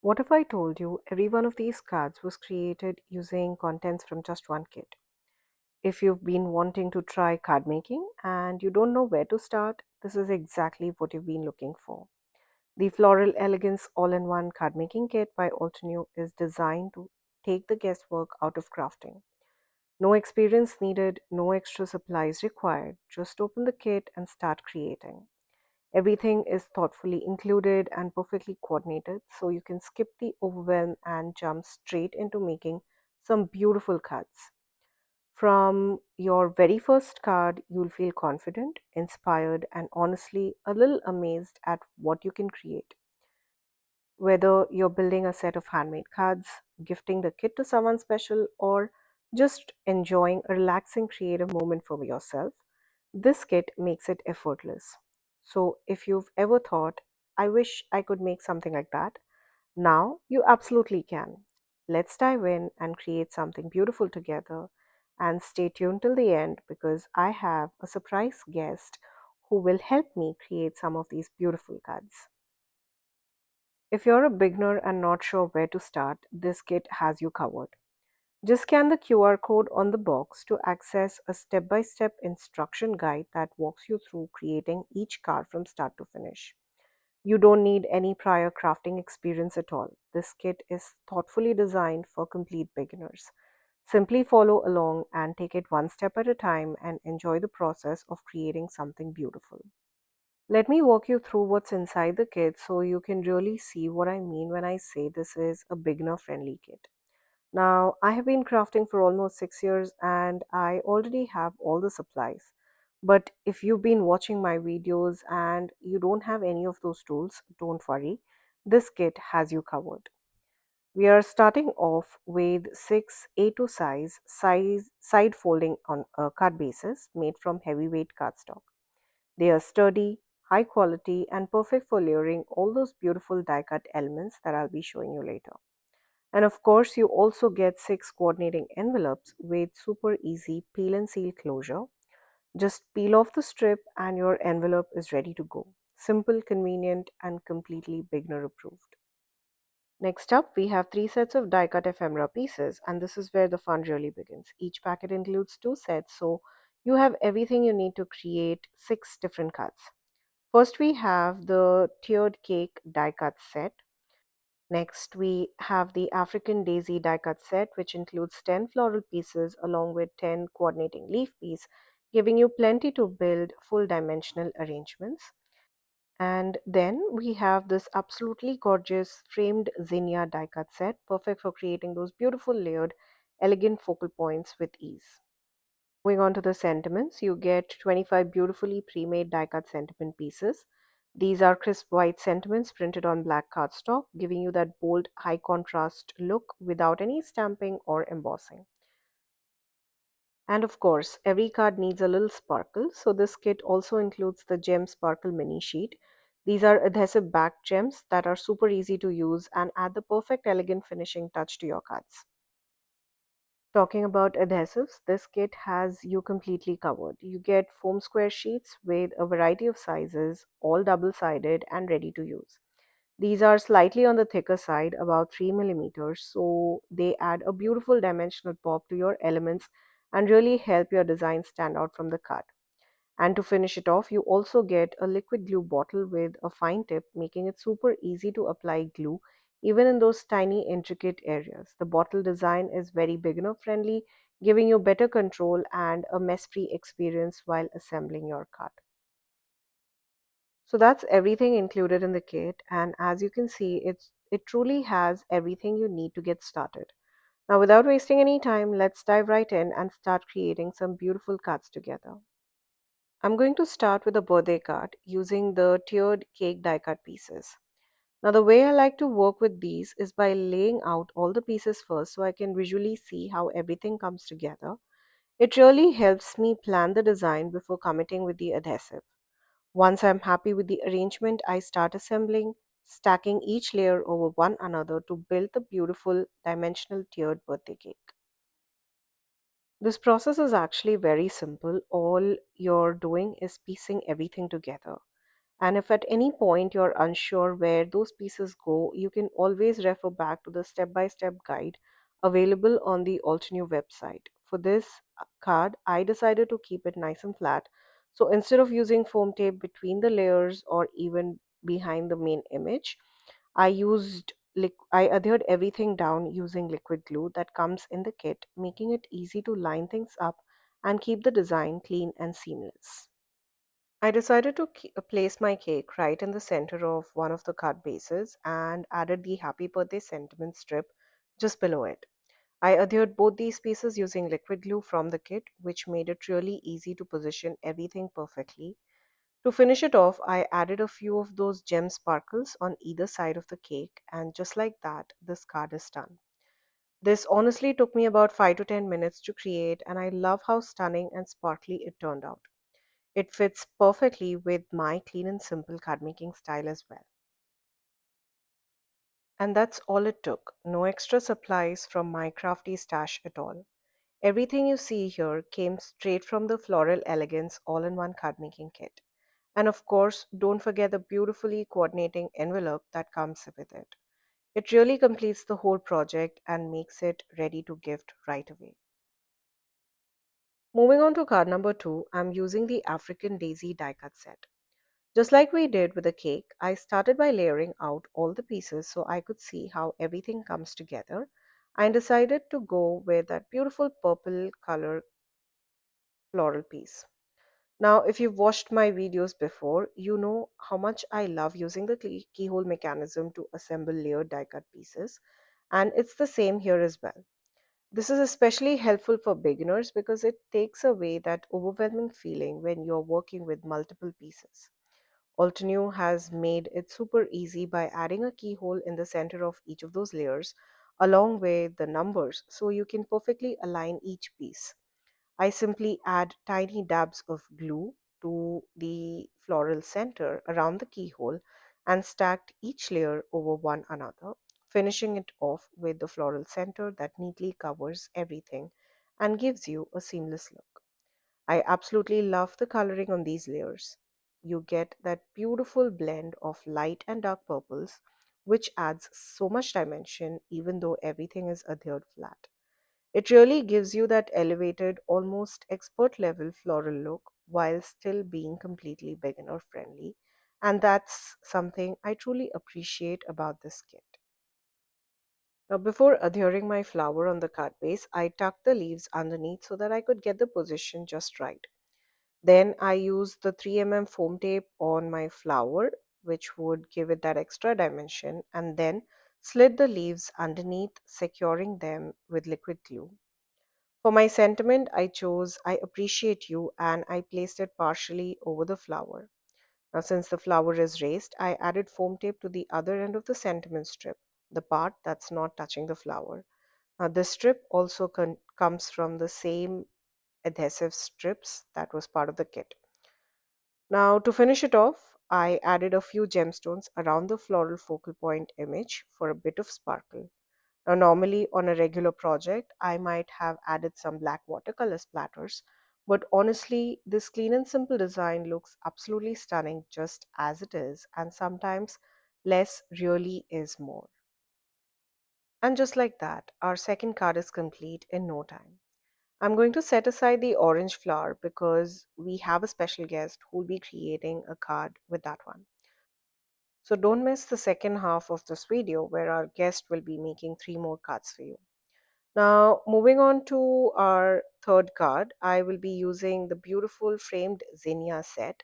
What if I told you every one of these cards was created using contents from just one kit? If you've been wanting to try card making and you don't know where to start, this is exactly what you've been looking for. The Floral Elegance All-in-One Card Making Kit by Altenew is designed to take the guesswork out of crafting. No experience needed, no extra supplies required. Just open the kit and start creating. Everything is thoughtfully included and perfectly coordinated, so you can skip the overwhelm and jump straight into making some beautiful cards. From your very first card, you'll feel confident, inspired, and honestly a little amazed at what you can create. Whether you're building a set of handmade cards, gifting the kit to someone special, or just enjoying a relaxing creative moment for yourself, this kit makes it effortless. So, if you've ever thought, I wish I could make something like that, now you absolutely can. Let's dive in and create something beautiful together. And stay tuned till the end because I have a surprise guest who will help me create some of these beautiful cards. If you're a beginner and not sure where to start, this kit has you covered. Just scan the QR code on the box to access a step by step instruction guide that walks you through creating each card from start to finish. You don't need any prior crafting experience at all. This kit is thoughtfully designed for complete beginners. Simply follow along and take it one step at a time and enjoy the process of creating something beautiful. Let me walk you through what's inside the kit so you can really see what I mean when I say this is a beginner friendly kit. Now, I have been crafting for almost 6 years and I already have all the supplies. But if you've been watching my videos and you don't have any of those tools, don't worry. This kit has you covered. We are starting off with six A2 size side folding on card bases made from heavyweight cardstock. They are sturdy, high quality, and perfect for layering all those beautiful die cut elements that I'll be showing you later. And of course, you also get six coordinating envelopes with super easy peel and seal closure. Just peel off the strip and your envelope is ready to go. Simple, convenient, and completely beginner approved. Next up, we have three sets of die cut ephemera pieces, and this is where the fun really begins. Each packet includes two sets, so you have everything you need to create six different cuts. First, we have the tiered cake die cut set. Next, we have the African daisy die cut set, which includes 10 floral pieces along with 10 coordinating leaf pieces, giving you plenty to build full dimensional arrangements. And then we have this absolutely gorgeous framed zinnia die cut set, perfect for creating those beautiful layered, elegant focal points with ease. Moving on to the sentiments, you get 25 beautifully pre-made die-cut sentiment pieces. These are crisp white sentiments printed on black cardstock, giving you that bold, high contrast look without any stamping or embossing. And of course, every card needs a little sparkle, so this kit also includes the Gem Sparkle mini sheet. These are adhesive back gems that are super easy to use and add the perfect elegant finishing touch to your cards. Talking about adhesives, this kit has you completely covered. You get foam square sheets with a variety of sizes, all double-sided and ready to use. These are slightly on the thicker side, about 3 millimeters, so they add a beautiful dimensional pop to your elements and really help your design stand out from the card. And to finish it off, you also get a liquid glue bottle with a fine tip, making it super easy to apply glue even in those tiny intricate areas. The bottle design is very beginner friendly, giving you better control and a mess-free experience while assembling your card. So that's everything included in the kit, and as you can see, it truly has everything you need to get started. Now, without wasting any time, let's dive right in and start creating some beautiful cards together. I'm going to start with a birthday card using the tiered cake die cut pieces. Now, the way I like to work with these is by laying out all the pieces first so I can visually see how everything comes together. It really helps me plan the design before committing with the adhesive. Once I'm happy with the arrangement, I start assembling, stacking each layer over one another to build the beautiful dimensional tiered birthday cake. This process is actually very simple. All you're doing is piecing everything together. And if at any point you're unsure where those pieces go, you can always refer back to the step by step guide available on the Altenew website. For this card, I decided to keep it nice and flat. So instead of using foam tape between the layers or even behind the main image, I adhered everything down using liquid glue that comes in the kit, making it easy to line things up and keep the design clean and seamless. I decided to place my cake right in the center of one of the card bases and added the happy birthday sentiment strip just below it. I adhered both these pieces using liquid glue from the kit, which made it really easy to position everything perfectly. To finish it off, I added a few of those gem sparkles on either side of the cake, and just like that, this card is done. This honestly took me about 5 to 10 minutes to create, and I love how stunning and sparkly it turned out. It fits perfectly with my clean and simple card making style as well. And that's all it took. No extra supplies from my crafty stash at all. Everything you see here came straight from the Floral Elegance all in one card making kit. And of course, don't forget the beautifully coordinating envelope that comes with it. It really completes the whole project and makes it ready to gift right away. Moving on to card number 2, I'm using the African Daisy die cut set. Just like we did with the cake, I started by layering out all the pieces so I could see how everything comes together. I decided to go with that beautiful purple color floral piece. Now, if you've watched my videos before, you know how much I love using the keyhole mechanism to assemble layered die cut pieces, and it's the same here as well. This is especially helpful for beginners because it takes away that overwhelming feeling when you're working with multiple pieces. Altenew has made it super easy by adding a keyhole in the center of each of those layers, along with the numbers, so you can perfectly align each piece. I simply add tiny dabs of glue to the floral center around the keyhole and stacked each layer over one another, finishing it off with the floral center that neatly covers everything and gives you a seamless look. I absolutely love the coloring on these layers. You get that beautiful blend of light and dark purples, which adds so much dimension even though everything is adhered flat. It really gives you that elevated, almost expert level floral look while still being completely beginner friendly. And that's something I truly appreciate about this kit. Now, before adhering my flower on the card base, I tucked the leaves underneath so that I could get the position just right. Then I used the 3 foam tape on my flower, which would give it that extra dimension, and then slid the leaves underneath, securing them with liquid glue. For my sentiment, I chose I appreciate you and I placed it partially over the flower. Now, since the flower is raised, I added foam tape to the other end of the sentiment strip, the part that's not touching the flower. Now, this strip also comes from the same adhesive strips that was part of the kit. Now, to finish it off, I added a few gemstones around the floral focal point image for a bit of sparkle. Now, normally on a regular project, I might have added some black watercolor splatters, but honestly, this clean and simple design looks absolutely stunning just as it is, and sometimes less really is more. And just like that, our second card is complete in no time. I'm going to set aside the orange flower because we have a special guest who will be creating a card with that one. So don't miss the second half of this video where our guest will be making 3 more cards for you. Now, moving on to our third card, I will be using the beautiful framed zinnia set.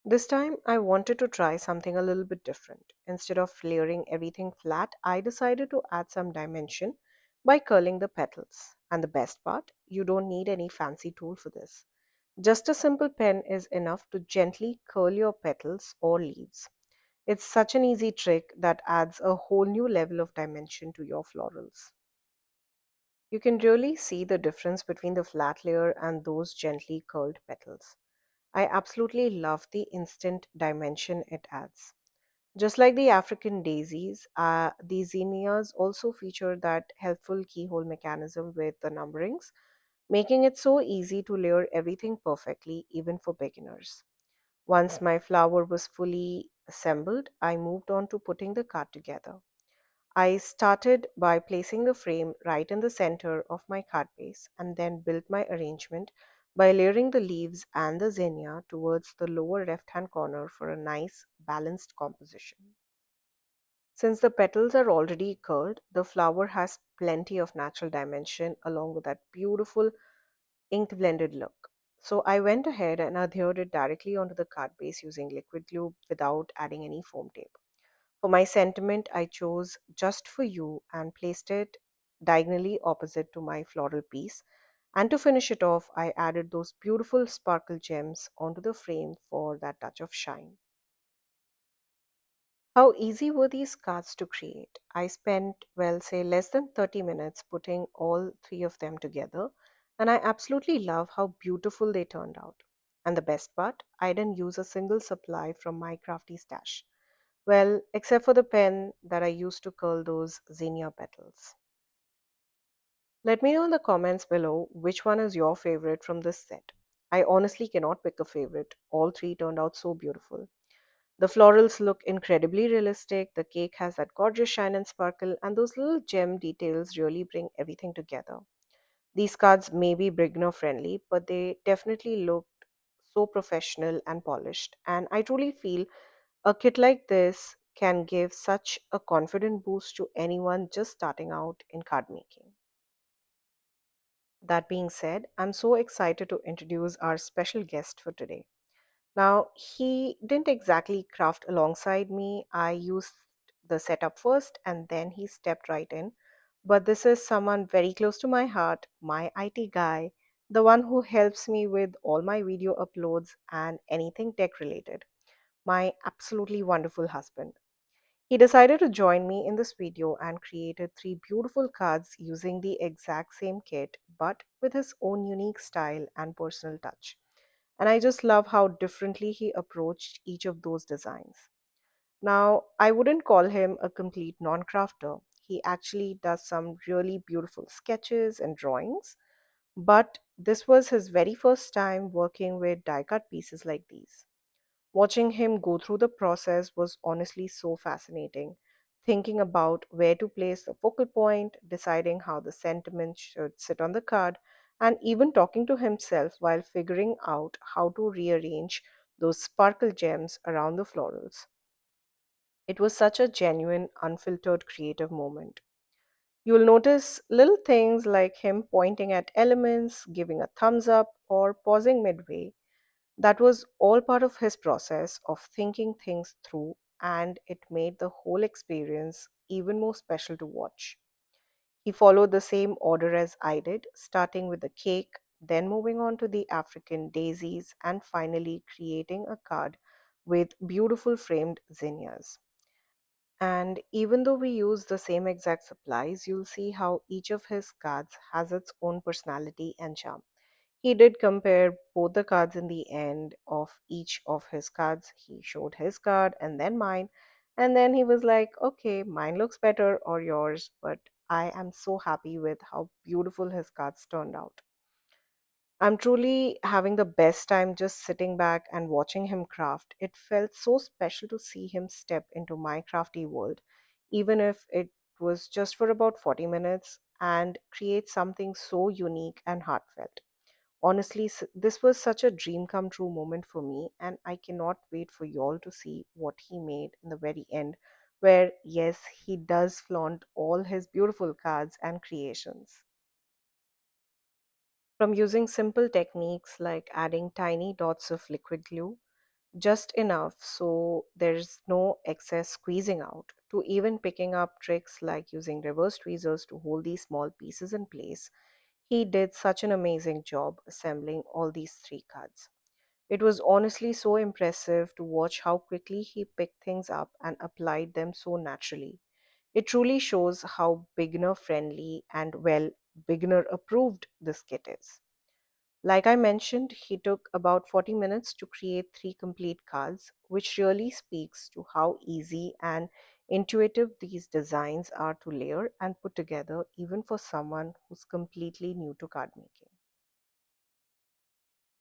This time, I wanted to try something a little bit different. Instead of layering everything flat, I decided to add some dimension by curling the petals. And the best part, you don't need any fancy tool for this. Just a simple pen is enough to gently curl your petals or leaves. It's such an easy trick that adds a whole new level of dimension to your florals. You can really see the difference between the flat layer and those gently curled petals. I absolutely love the instant dimension it adds. Just like the African daisies, the zinnias also feature that helpful keyhole mechanism with the numberings, making it so easy to layer everything perfectly, even for beginners. Once my flower was fully assembled, I moved on to putting the card together. I started by placing the frame right in the center of my card base and then built my arrangement by layering the leaves and the zinnia towards the lower left hand corner for a nice balanced composition. Since the petals are already curled, the flower has plenty of natural dimension along with that beautiful ink blended look. So I went ahead and adhered it directly onto the card base using liquid glue without adding any foam tape. For my sentiment, I chose Just for You and placed it diagonally opposite to my floral piece. And to finish it off, I added those beautiful sparkle gems onto the frame for that touch of shine. How easy were these cards to create? I spent, well, say less than 30 minutes putting all three of them together, and I absolutely love how beautiful they turned out. And the best part, I didn't use a single supply from my crafty stash. Well, except for the pen that I used to curl those zinnia petals. Let me know in the comments below which one is your favorite from this set. I honestly cannot pick a favorite. All three turned out so beautiful. The florals look incredibly realistic, the cake has that gorgeous shine and sparkle, and those little gem details really bring everything together. These cards may be beginner friendly, but they definitely looked so professional and polished. And I truly feel a kit like this can give such a confident boost to anyone just starting out in card making. That being said, I'm so excited to introduce our special guest for today. Now, he didn't exactly craft alongside me. I used the setup first and then he stepped right in. But this is someone very close to my heart, my IT guy, the one who helps me with all my video uploads and anything tech related. My absolutely wonderful husband. He decided to join me in this video and created three beautiful cards using the exact same kit but with his own unique style and personal touch. And I just love how differently he approached each of those designs. Now, I wouldn't call him a complete non crafter. He actually does some really beautiful sketches and drawings, but this was his very first time working with die cut pieces like these. Watching him go through the process was honestly so fascinating. Thinking about where to place the focal point, deciding how the sentiment should sit on the card, and even talking to himself while figuring out how to rearrange those sparkle gems around the florals. It was such a genuine, unfiltered creative moment. You'll notice little things like him pointing at elements, giving a thumbs up, or pausing midway. That was all part of his process of thinking things through, and it made the whole experience even more special to watch. He followed the same order as I did, starting with the cake, then moving on to the African daisies, and finally creating a card with beautiful framed zinnias. And even though we use the same exact supplies, you'll see how each of his cards has its own personality and charm. He did compare both the cards in the end of each of his cards. He showed his card and then mine. And then he was like, okay, mine looks better or yours. But I am so happy with how beautiful his cards turned out. I'm truly having the best time just sitting back and watching him craft. It felt so special to see him step into my crafty world, even if it was just for about 40 minutes, and create something so unique and heartfelt. Honestly, this was such a dream come true moment for me, and I cannot wait for y'all to see what he made in the very end, where, yes, he does flaunt all his beautiful cards and creations. From using simple techniques like adding tiny dots of liquid glue, just enough so there's no excess squeezing out, to even picking up tricks like using reverse tweezers to hold these small pieces in place, he did such an amazing job assembling all these three cards. It was honestly so impressive to watch how quickly he picked things up and applied them so naturally. It truly shows how beginner friendly and, well, beginner approved this kit is. Like I mentioned, he took about 40 minutes to create three complete cards, which really speaks to how easy and intuitive these designs are to layer and put together, even for someone who's completely new to card making.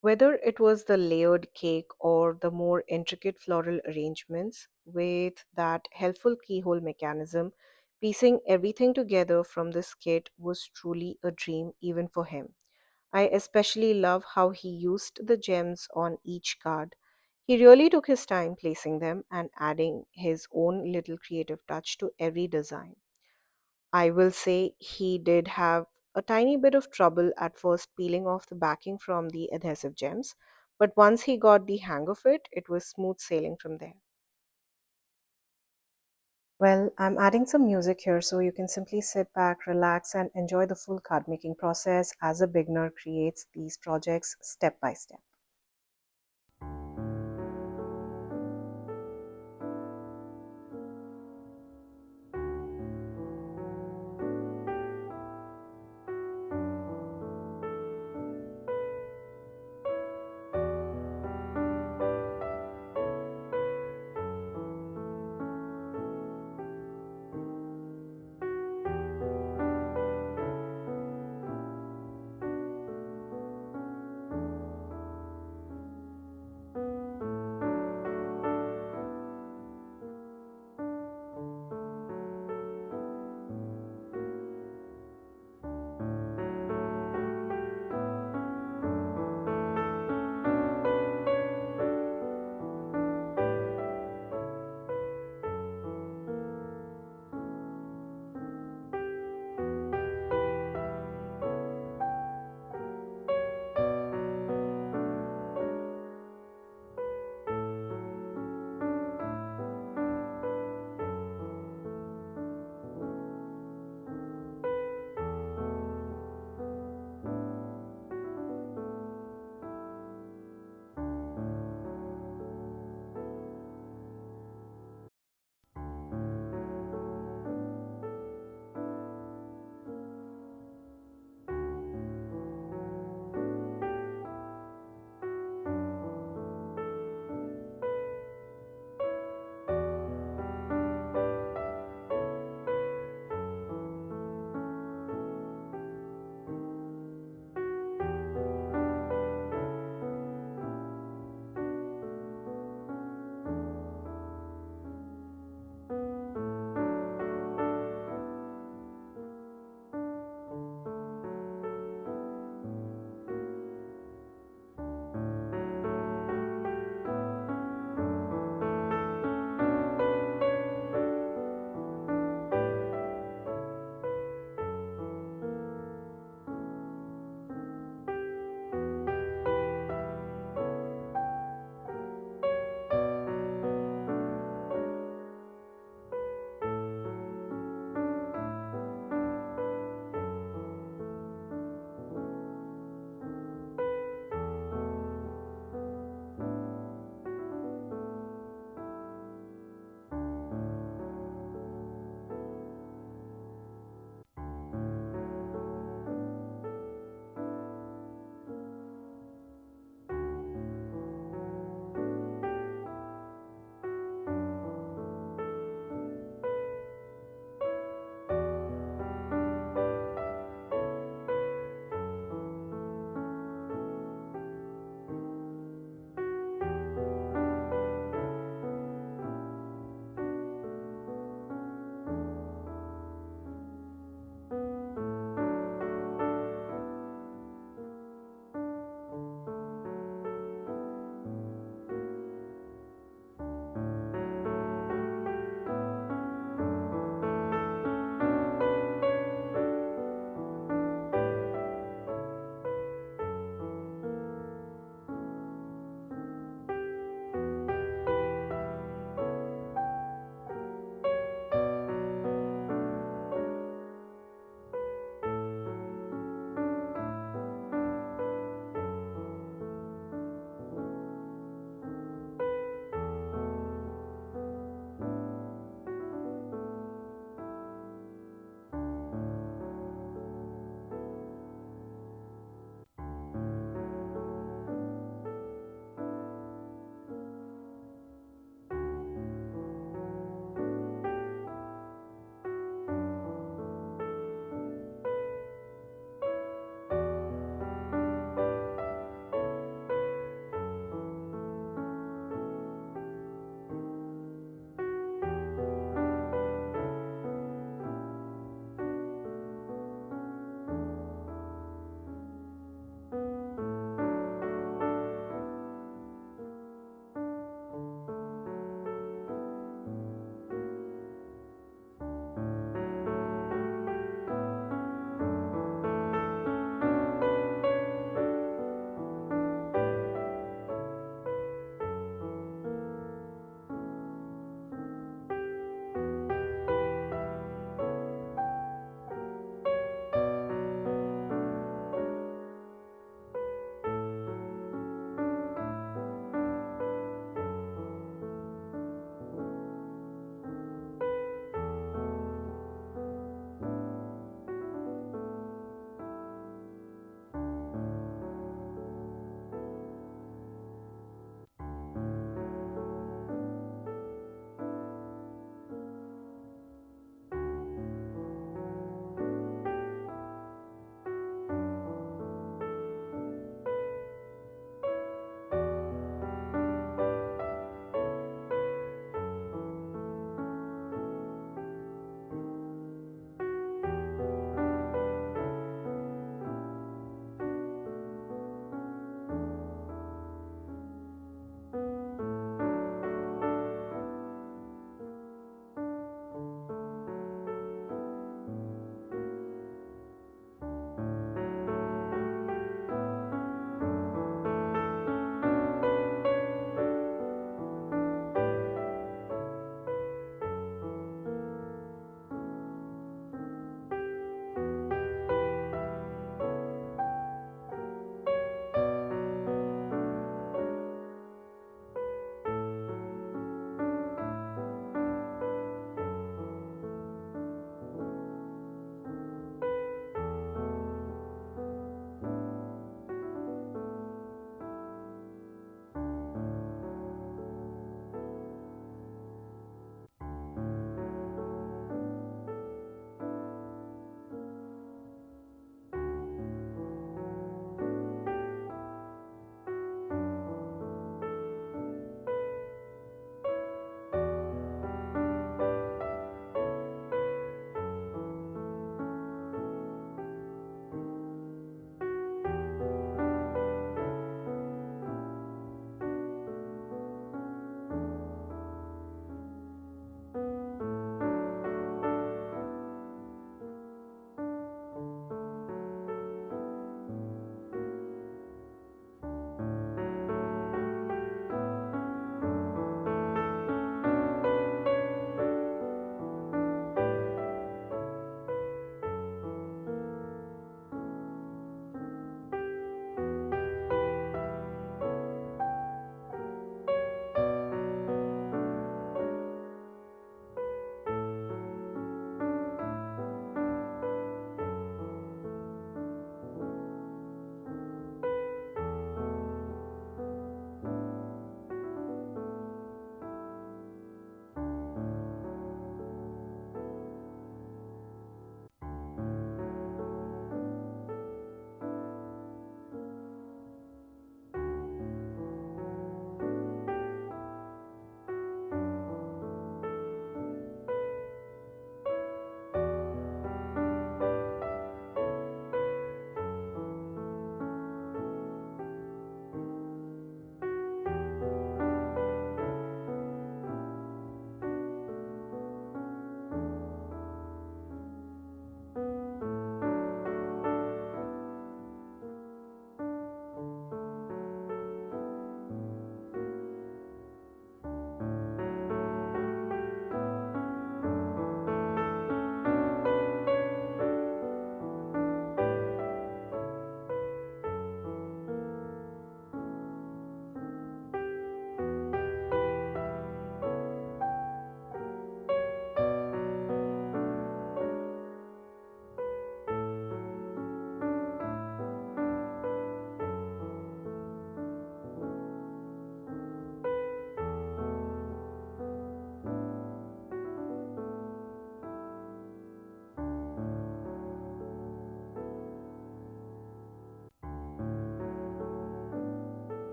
Whether it was the layered cake or the more intricate floral arrangements with that helpful keyhole mechanism, piecing everything together from this kit was truly a dream even for him. I especially love how he used the gems on each card. He really took his time placing them and adding his own little creative touch to every design. I will say he did have a tiny bit of trouble at first peeling off the backing from the adhesive gems, but once he got the hang of it, it was smooth sailing from there. Well, I'm adding some music here so you can simply sit back, relax, and enjoy the full card making process as a beginner creates these projects step by step.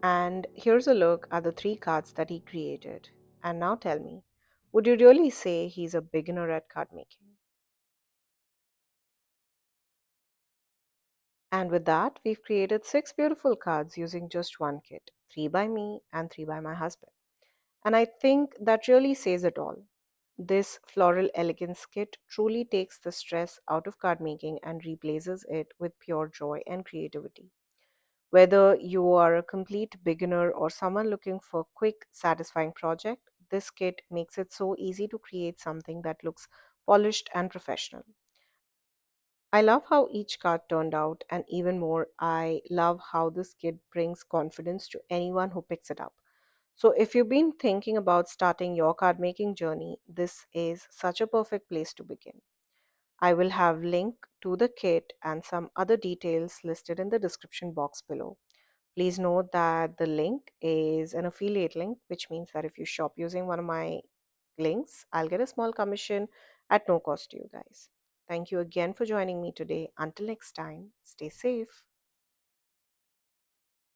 And here's a look at the three cards that he created. And now tell me, would you really say he's a beginner at card making? And with that, we've created six beautiful cards using just one kit, three by me and three by my husband. And I think that really says it all. This Floral Elegance Kit truly takes the stress out of card making and replaces it with pure joy and creativity. Whether you are a complete beginner or someone looking for a quick, satisfying project, this kit makes it so easy to create something that looks polished and professional. I love how each card turned out, and even more, I love how this kit brings confidence to anyone who picks it up. So, if you've been thinking about starting your card making journey, this is such a perfect place to begin. I will have link to the kit and some other details listed in the description box below. Please note that the link is an affiliate link, which means that if you shop using one of my links, I'll get a small commission at no cost to you guys. Thank you again for joining me today. Until next time, stay safe.